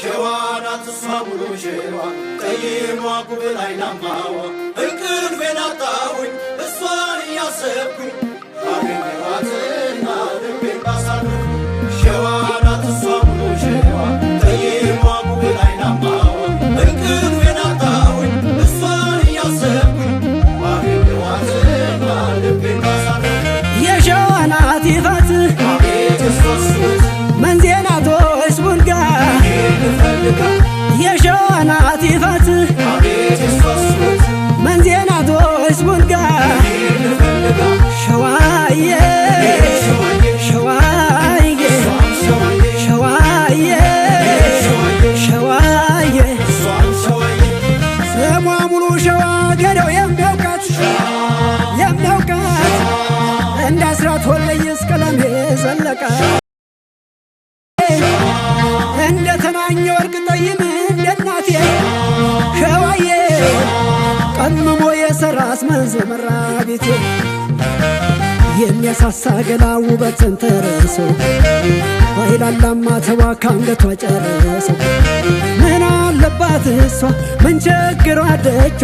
ሸዋናት ሷሙሉ ሸዋ ቀይሟ ጉብል አይናማዋ እንቅልፌን አጣሁኝ እሷን እያሰብኩኝ አገኘኋትና ልቤን ባሳልኩኝ ሸዋናት ሷሙሉ ሸዋ ቀይሟ ጉብል አይናማዋ እንቅልፌን አጣሁኝ እሷን እያሰብኩኝ አገኘኋትና ልቤን ባሳልኩኝ የሸዋናት ይፋት አቤት እሷስ መንዜናቶች ቡልጋ የሸዋናት ይፋት መንዜናቶች ቡልጋ ሸዋዬ ሸዋዬ ሸዋዬ ሸዋዬ ስሟ ሙሉ ሸዋ ገደው የሚያውቃት እንደ አስራት ወለየስ ቀለሜ ዘለቃ እንደ ተናኘ ወርቅ ጠይም እንደ እናቴ ሸዋዬ ቀምሞ የሰራስ መንዝ መራ ቤቴ የሚያሳሳ ገላ ውበትን ተረሶ ባይላላማ ተዋካ አንገቷ ጨረሶ ምን አለባት እሷ ምን ቸግሯ ደጇ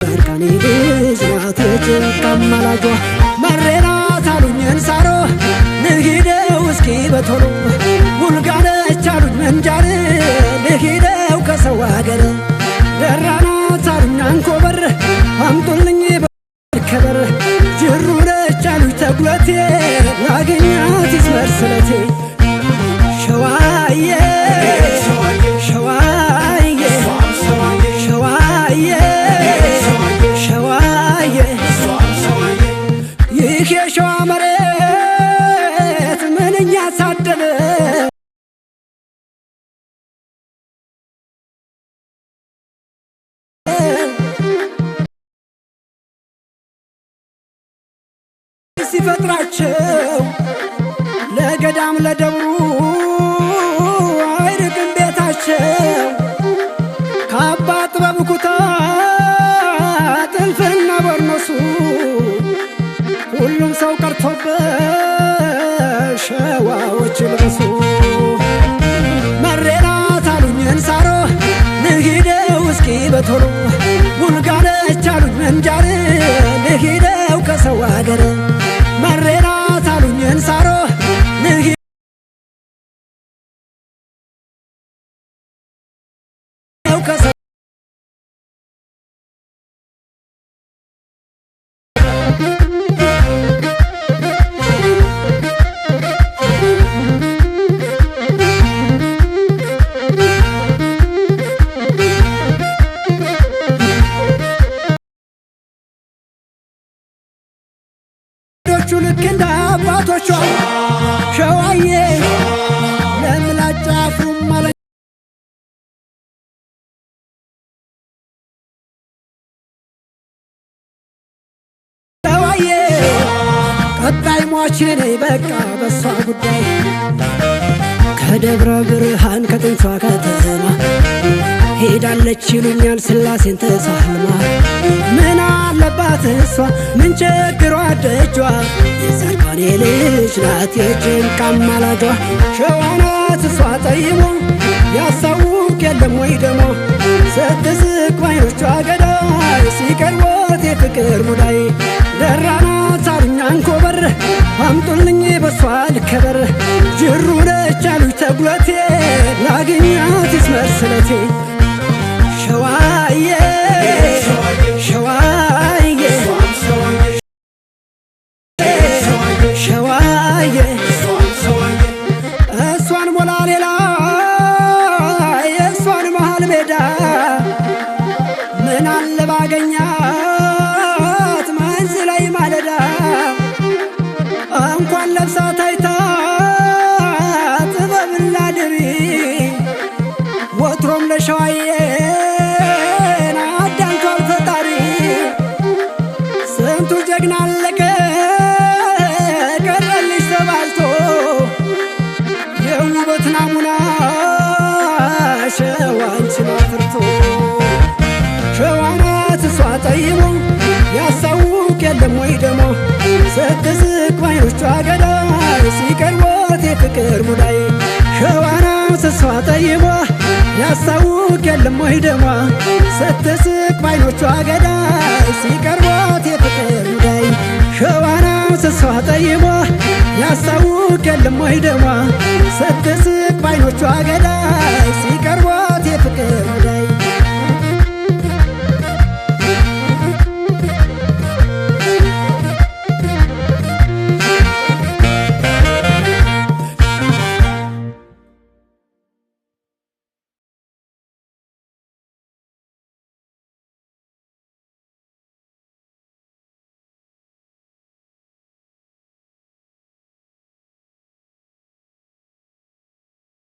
በርካኔ ልጅ ናት ጭንቅ አማላጇ መሬናት አሉኝን ሳሮ ልሂደው እስኪ በቶሎ ቡልጋነች አሉኝ መንጃር ልሂደው ከሰው አገር ደራናት አሉኝ አንኮበር አምጡልኝ በከበር ጅሩ ነች አሉኝ ተጉለቴ ላገኛት ይስመር ስለቴ ሸዋዬ ሸዋዬ ሸዋዬ ሸዋዬ ይህ የሸዋ መሬት ምንኛ ሳደለ ሲፈጥራቸው ለገዳም ለደብሩ አይርቅም ቤታቸው ከአባ ጥበብ ኩታ ጥልፍና በርኖሱ ሁሉም ሰው ቀርቶበት ሸዋዎች ልበሱ መሬናት አሉኝን ሳሮ ልሂደው እስኪ በቶሎ ቡልጋነች አሉኝ መንጃር ልሂደው ከሰው አገር መሬናት አሉኝን ሳሮ ልሂደው ከሰው ልክ እንደ አባቶቿ ሸዋዬ ለምላጭ አፍሩም ማለ ሸዋዬ ቀጣይ ሟች ነኝ በቃ በሷ ጉዳይ ከደብረ ብርሃን ከጥንቷ ከተማ ሄዳለች ይሉኛል ስላሴን ተሳልማ ምን አለባት እሷ ምን ቸግሯ ደጇ የሰርካኔ ልጅ ናት የጭንቅ አማላጇ ሸዋናት እሷ ጠይሞ ያሳውቅ የለም ወይ ደሞ ስትስቅ ባይኖቿ ገዳይ ሲቀርቦት የፍቅር ሙዳይ ደራናት አሉኝ አንኮበር አምጡልኝ በሷ ልከበር ጅሩ ነች አሉኝ ተጉለቴ ላገኛት ይስመር ስለቴ ሸዋዬ ሸዋዬ ሸዋዬ እሷን ሞላ ሌላ የእሷን መሃል ሜዳ ምን አለ ባገኛት መንዝ ላይ ማለዳ እንኳን ለብሳ ታይታ ጥበብና ድሪ ወትሮም ለሸዋዬ አዳንቷል ፈጣሪ ስንቱ ጀግና አለቀ ቀረልሽ ተባልቶ የውበት ናሙና ሸዋንችን አፍርቶ ሸዋናት እሷ ጠይሞ ያሳውቅ የለም ወይ ደሞ ስትስቅ ባይኖቿ ገዳይ ሲቀርቦት የፍቅር ሙዳይ ሸዋናት እሷ ጠይሞ ያሳውቅ የለም ወይ ደሟ ስትስቅ ባይኖቿ ገዳይ ሲቀርቧት የፍቅር ሙዳይ ሸዋናው ስሷ ጠይሟ ያሳውቅ የለም ወይ ደሟ ስትስቅ ባይኖቿ ገዳይ